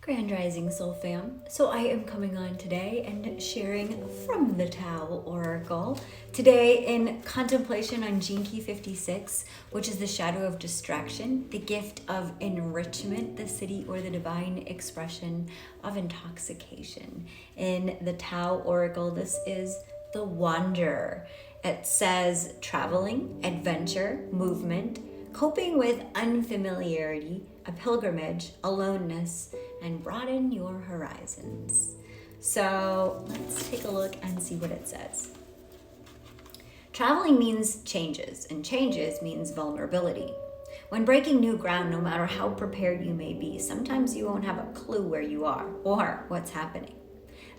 Grand Rising Soul Fam. So I am coming on today and sharing from the Tao Oracle. Today in contemplation on Gene Key 56, which is the shadow of distraction, the gift of enrichment, the city or the divine expression of intoxication. In the Tao Oracle, this is the wanderer. It says traveling, adventure, movement, coping with unfamiliarity, a pilgrimage, aloneness, and broaden your horizons. So let's take a look and see what it says. Traveling means changes, and changes means vulnerability. When breaking new ground, no matter how prepared you may be, sometimes you won't have a clue where you are or what's happening.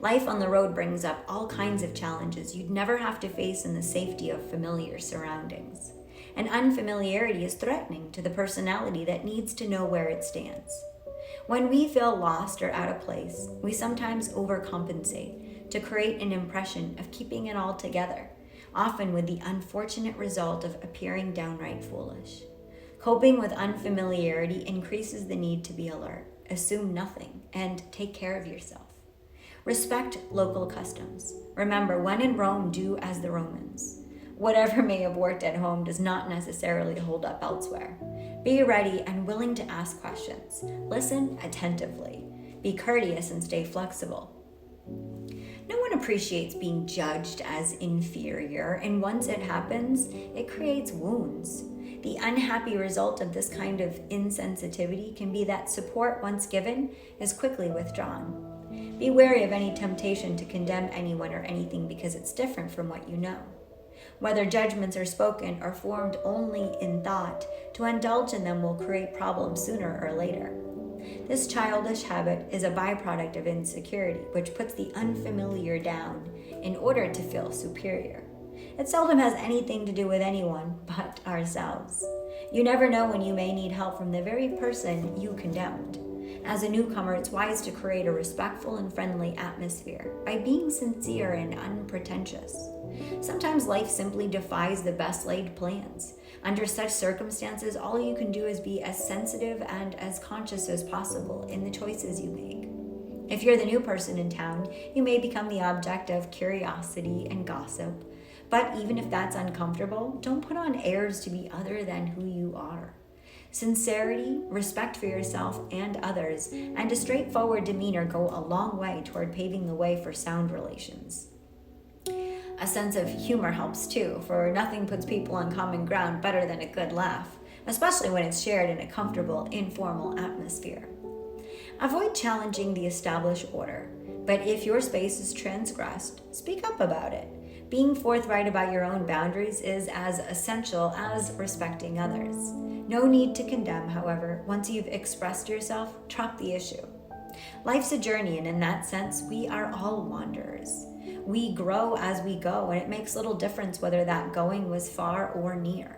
Life on the road brings up all kinds of challenges you'd never have to face in the safety of familiar surroundings. And unfamiliarity is threatening to the personality that needs to know where it stands. When we feel lost or out of place, we sometimes overcompensate to create an impression of keeping it all together, often with the unfortunate result of appearing downright foolish. Coping with unfamiliarity increases the need to be alert, assume nothing, and take care of yourself. Respect local customs. Remember, when in Rome, do as the Romans. Whatever may have worked at home does not necessarily hold up elsewhere. Be ready and willing to ask questions. Listen attentively. Be courteous and stay flexible. No one appreciates being judged as inferior, and once it happens, it creates wounds. The unhappy result of this kind of insensitivity can be that support once given is quickly withdrawn. Be wary of any temptation to condemn anyone or anything because it's different from what you know. Whether judgments are spoken or formed only in thought, to indulge in them will create problems sooner or later. This childish habit is a byproduct of insecurity, which puts the unfamiliar down in order to feel superior. It seldom has anything to do with anyone but ourselves. You never know when you may need help from the very person you condemned. As a newcomer, it's wise to create a respectful and friendly atmosphere by being sincere and unpretentious. Sometimes life simply defies the best laid plans. Under such circumstances, all you can do is be as sensitive and as conscious as possible in the choices you make. If you're the new person in town, you may become the object of curiosity and gossip. But even if that's uncomfortable, don't put on airs to be other than who you are. Sincerity, respect for yourself and others, and a straightforward demeanor go a long way toward paving the way for sound relations. A sense of humor helps too, for nothing puts people on common ground better than a good laugh, especially when it's shared in a comfortable, informal atmosphere. Avoid challenging the established order, but if your space is transgressed, speak up about it. Being forthright about your own boundaries is as essential as respecting others. No need to condemn, however. Once you've expressed yourself, drop the issue. Life's a journey, and in that sense, we are all wanderers. We grow as we go, and it makes little difference whether that going was far or near.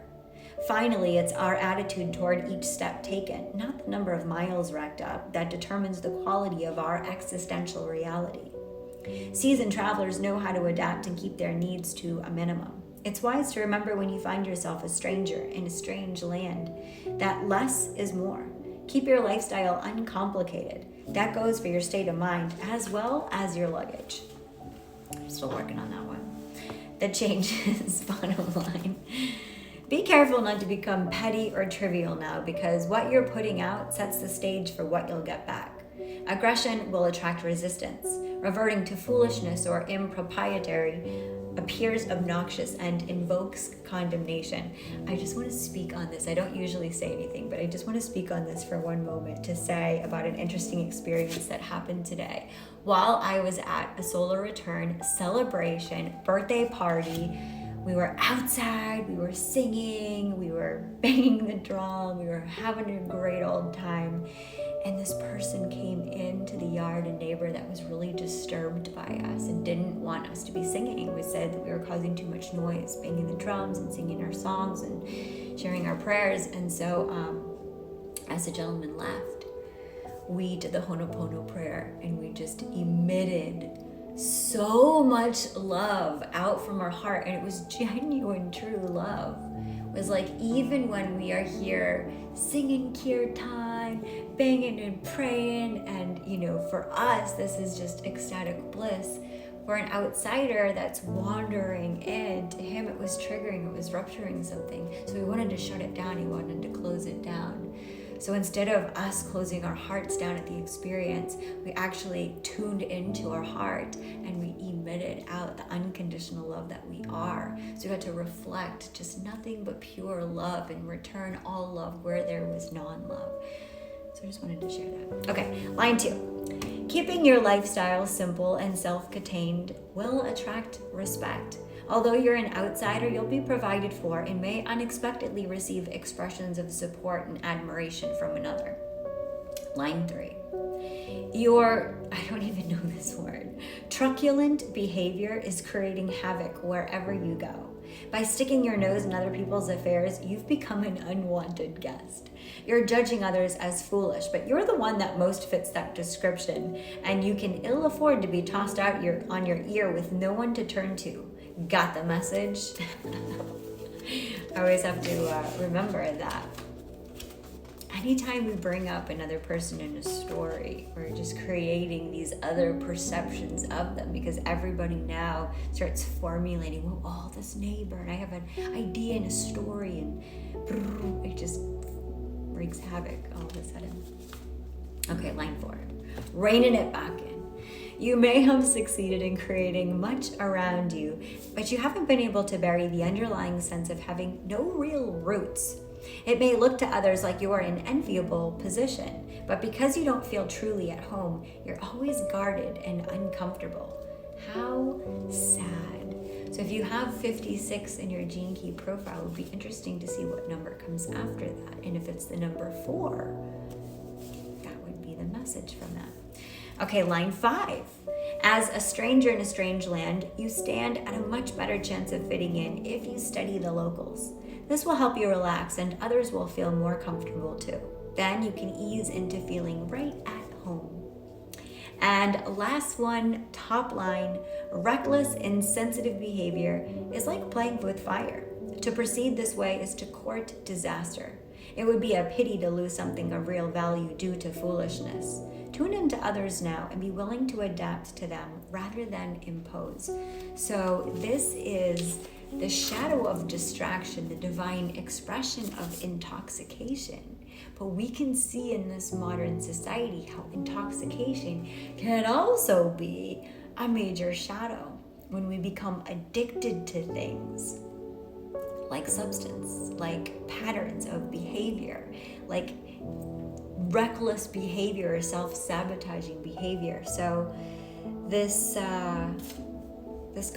Finally, it's our attitude toward each step taken, not the number of miles racked up, that determines the quality of our existential reality. Seasoned travelers know how to adapt and keep their needs to a minimum. It's wise to remember when you find yourself a stranger in a strange land that less is more. Keep your lifestyle uncomplicated. That goes for your state of mind as well as your luggage. I'm still working on that one. The changes, bottom line. Be careful not to become petty or trivial now, because what you're putting out sets the stage for what you'll get back. Aggression will attract resistance. Reverting to foolishness or impropriety appears obnoxious and invokes condemnation. I just want to speak on this. I don't usually say anything, but I just want to speak on this for one moment to say about an interesting experience that happened today. While I was at a solar return celebration, birthday party, we were outside, we were singing, we were banging the drum, we were having a great old time. And this person came into the yard, a neighbor that was really disturbed by us and didn't want us to be singing. We said that we were causing too much noise, banging the drums and singing our songs and sharing our prayers. And so as the gentleman left, we did the Ho'oponopono prayer, and we just emitted so much love out from our heart. And it was genuine, true love. It was like, even when we are here singing kirtan, banging and praying. And, for us, this is just ecstatic bliss. For an outsider that's wandering in, to him it was triggering, it was rupturing something. So he wanted to shut it down, he wanted to close it down. So instead of us closing our hearts down at the experience, we actually tuned into our heart and we emitted out the unconditional love that we are. So we got to reflect just nothing but pure love and return all love where there was non-love. So I just wanted to share that. Okay, line 2. Keeping your lifestyle simple and self-contained will attract respect. Although you're an outsider, you'll be provided for and may unexpectedly receive expressions of support and admiration from another. Line 3. I don't even know this word, truculent behavior is creating havoc wherever you go. By sticking your nose in other people's affairs, you've become an unwanted guest. You're judging others as foolish, but you're the one that most fits that description, and you can ill afford to be tossed out on your ear with no one to turn to. Got the message? I always have to remember that. Anytime we bring up another person in a story, we're just creating these other perceptions of them, because everybody now starts formulating, this neighbor, and I have an idea and a story, and it just wreaks havoc all of a sudden. Okay, line 4. Reining it back in. You may have succeeded in creating much around you, but you haven't been able to bury the underlying sense of having no real roots. It may look to others like you are in an enviable position, but because you don't feel truly at home, you're always guarded and uncomfortable. How sad. So if you have 56 in your Gene Key profile, it would be interesting to see what number comes after that. And if it's the number 4, that would be the message from that. Okay, line 5. As a stranger in a strange land, you stand at a much better chance of fitting in if you study the locals. This will help you relax, and others will feel more comfortable too. Then you can ease into feeling right at home. And last one, top line, reckless, insensitive behavior is like playing with fire. To proceed this way is to court disaster. It would be a pity to lose something of real value due to foolishness. Tune into others now and be willing to adapt to them rather than impose. So this is the shadow of distraction, the divine expression of intoxication. But we can see in this modern society how intoxication can also be a major shadow when we become addicted to things like substance, like patterns of behavior, like reckless behavior or self-sabotaging behavior. So this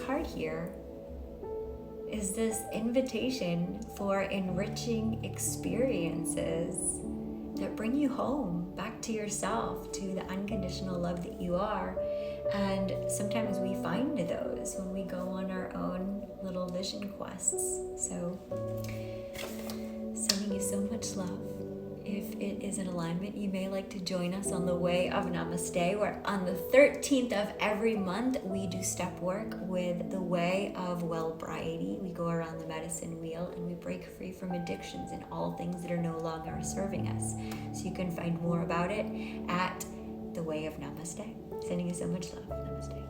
card here is this invitation for enriching experiences that bring you home, back to yourself, to the unconditional love that you are. And sometimes we find those when we go on our own little vision quests. So, sending you so much love. If it is in alignment, you may like to join us on the Way of Namaste, where on the 13th of every month, we do step work with the Way of Wellbriety. We go around the medicine wheel and we break free from addictions and all things that are no longer serving us. So you can find more about it at the Way of Namaste. Sending you so much love. Namaste.